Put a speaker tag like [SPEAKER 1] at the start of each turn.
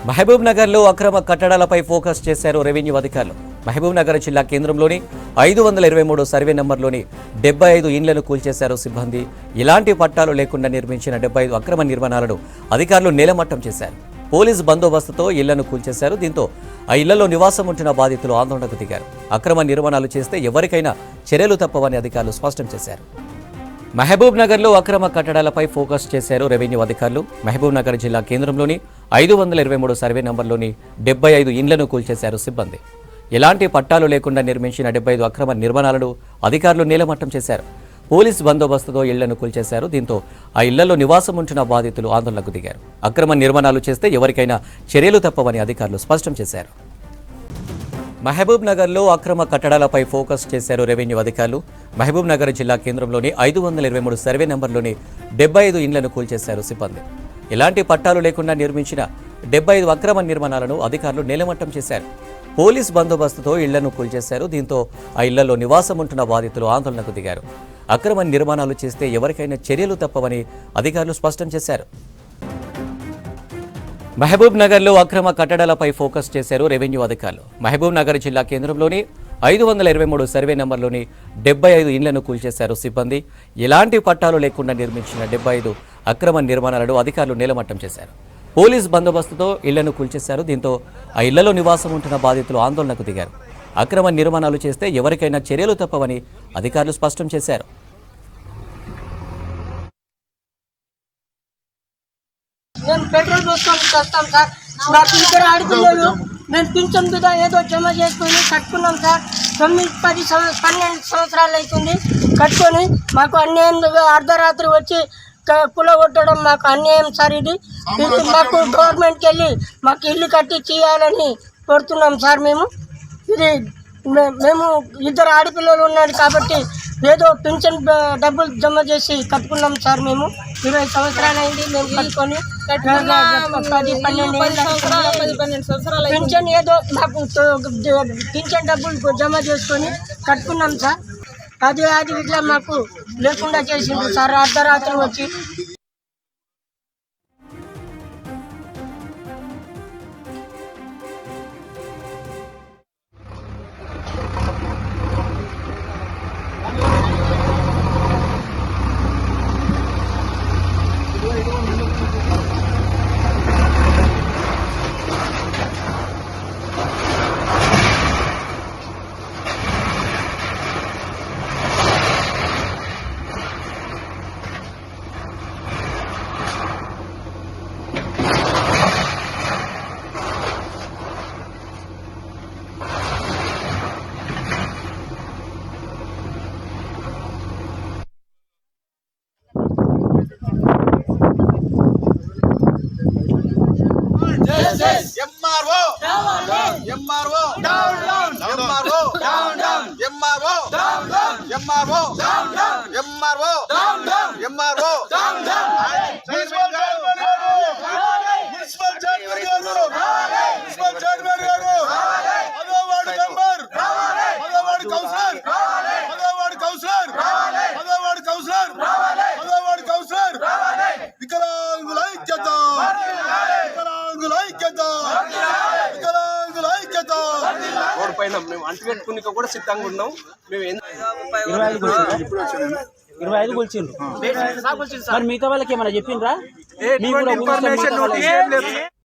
[SPEAKER 1] మహబూబ్ నగర్లో అక్రమ కట్టడాలపై ఫోకస్ చేశారు రెవెన్యూ అధికారులు. మహబూబ్ నగర్ జిల్లా కేంద్రంలోని 523 సర్వే నంబర్లోని 75 ఇండ్లను కూల్చేశారు సిబ్బంది. ఇలాంటి పట్టాలు లేకుండా నిర్మించిన 75 అక్రమ నిర్మాణాలను అధికారులు నేలమట్టం చేశారు. పోలీస్ బందోబస్తుతో ఇళ్లను కూల్చేశారు. దీంతో ఆ ఇళ్లలో నివాసం ఉంటున్న బాధితులు ఆందోళనకు దిగారు. అక్రమ నిర్మాణాలు చేస్తే ఎవరికైనా చర్యలు తప్పవని అధికారులు స్పష్టం చేశారు. మహబూబ్ నగర్లో అక్రమ కట్టడాలపై ఫోకస్ చేశారు రెవెన్యూ అధికారులు. మహబూబ్ నగర్ జిల్లా కేంద్రంలోని 523 సర్వే నంబర్లోని 75 ఇండ్లను కూల్చేశారు సిబ్బంది. ఎలాంటి పట్టాలు లేకుండా నిర్మించిన 75 అక్రమ నిర్మాణాలను అధికారులు నేలమట్టం చేశారు. పోలీస్ బందోబస్తుతో ఇళ్లను కూల్చేశారు. దీంతో ఆ ఇళ్లలో నివాసం ఉంటున్న బాధితులు ఆందోళనకు దిగారు. అక్రమ నిర్మాణాలు చేస్తే ఎవరికైనా చర్యలు తప్పవని అధికారులు స్పష్టం చేశారు. మహబూబ్ నగర్లో అక్రమ కట్టడాలపై ఫోకస్ చేశారు రెవెన్యూ అధికారులు. మహబూబ్ నగర్ జిల్లా కేంద్రంలోని 523 సర్వే నంబర్లోని 75 ఇండ్లను కూల్చేశారు సిబ్బంది. ఎలాంటి పట్టాలు లేకుండా నిర్మించిన 75 అక్రమ నిర్మాణాలను అధికారులు నేలమట్టం చేశారు. పోలీస్ బందోబస్తుతో ఇళ్లను కూల్చేశారు. దీంతో ఆ ఇళ్లలో నివాసం ఉంటున్న బాధితులు ఆందోళనకు దిగారు. అక్రమ నిర్మాణాలు చేస్తే ఎవరికైనా చర్యలు తప్పవని అధికారులు స్పష్టం చేశారు. మహబూబ్ నగర్లో అక్రమ కట్టడాలపై ఫోకస్ చేశారు రెవెన్యూ అధికారులు. మహబూబ్ నగర్ జిల్లా కేంద్రంలోని 523 సర్వే నంబర్లోని 75 ఇండ్లను కూల్చేశారు సిబ్బంది. ఎలాంటి పట్టాలు లేకుండా నిర్మించిన 75 అక్రమ నిర్మాణాలను అధికారులు నేలమట్టం చేశారు. పోలీస్ బందోబస్తుతో ఇళ్లను కూల్చేశారు. దీంతో ఆ ఇళ్లలో నివాసం ఉంటున్న బాధితులు ఆందోళనకు దిగారు. అక్రమ నిర్మాణాలు చేస్తే ఎవరికైనా చర్యలు తప్పవని అధికారులు స్పష్టం చేశారు.
[SPEAKER 2] మేము పెట్రోల్ పోసుకొని వస్తాం సార్. మాకు ఇద్దరు ఆడపిల్లలు, మేము పింఛన్ మీద ఏదో జమ చేసుకొని కట్టుకున్నాం సార్. 9-10 12 సంవత్సరాలు అవుతుంది కట్టుకొని. మాకు అన్యాయంగా అర్ధరాత్రి వచ్చి కులగొట్టడం మాకు అన్యాయం సార్. ఇది మాకు గవర్నమెంట్కి వెళ్ళి మాకు ఇల్లు కట్టి చేయాలని కోరుతున్నాం సార్. మేము ఇద్దరు ఆడపిల్లలు ఉన్నారు కాబట్టి ఏదో పింఛన్ డబ్బులు జమ చేసి కట్టుకున్నాం సార్. మేము 20 సంవత్సరాలు అయింది మేము కట్టుకొని. 10-12 సంవత్సరాలు పింఛన్ ఏదో మాకు పింఛన్ డబ్బులు జమ చేసుకొని కట్టుకున్నాం సార్. అది ఇట్లా మాకు లేకుండా చేసింది సార్ అర్ధరాత్రి వచ్చి.
[SPEAKER 3] రోడ్డు పైన మేము అంటు పెట్టుకుని కూడా సిద్ధంగా ఉన్నాం. మేము
[SPEAKER 4] 25 కూల్చిండ్రు. మరి మిగతా వాళ్ళకి ఏమైనా చెప్పిండ్రా?